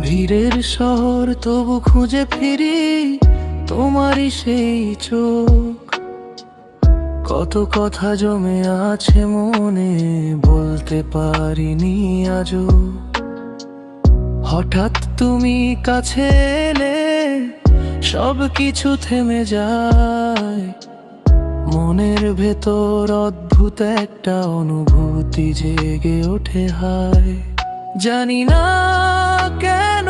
ভিড়ের শহর তবু খুঁজে ফিরি তোমারই সেই চোখ। কত কথা জমে আছে মনে, বলতে পারিনি আজও। হঠাৎ তুমি কাছে এলে সব কিছু থেমে যায়। মনের ভেতর অদ্ভুত একটা অনুভূতি জেগে ওঠে হায়। জানি না কেন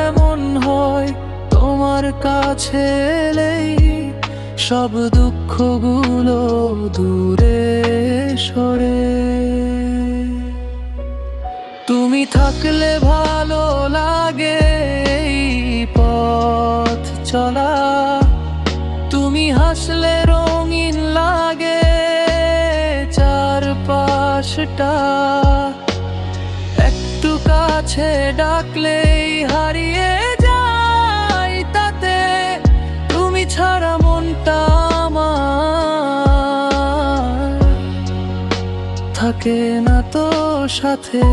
এমন হয়, তোমার কাছে এলেই সব দুঃখগুলো দূরে সরে। তুমি থাকলে ভালো লাগে এই পথ চলা, তুমি হাসলে রঙিন লাগে চারপাশটা। একটু কাছে ডাকলেই হারিয়ে যাই তাতে, তুমি ছাড়া মনটা আমার থাকে না তো সাথে।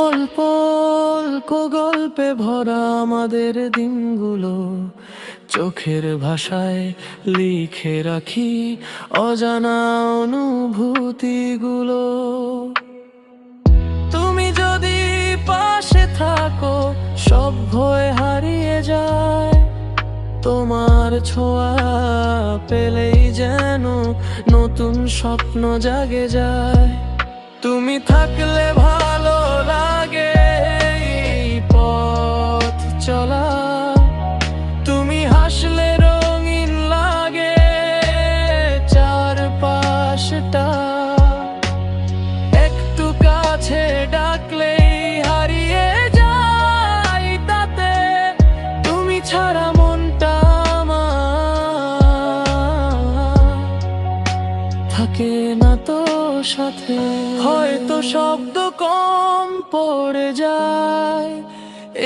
অল্প অল্প গল্পে ভরা আমাদের দিনগুলো, চোখের ভাষায় লিখে রাখি অজানা অনুভূতিগুলো। তুমি যদি পাশে থাকো সব ভয় হারিয়ে যায়। তোমার ছোঁয়া পেলেই যেন নতুন স্বপ্ন জাগে যায়। তুমি থাকলে ভালো লাগে এই পথ চলা, তুমি হাসলে রঙিন লাগে চারপাশটা। একটু কাছে ডাকলেই হারিয়ে যাই তাতে, তুমি ছাড়া মনটা আমার থাকে না তো সাথে। হয়তো শব্দ কম পড়ে যায়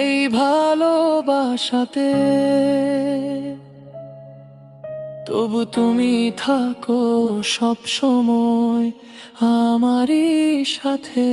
এই ভালোবাসাতে, তবু তুমি থাকো সব সময় আমারই সাথে।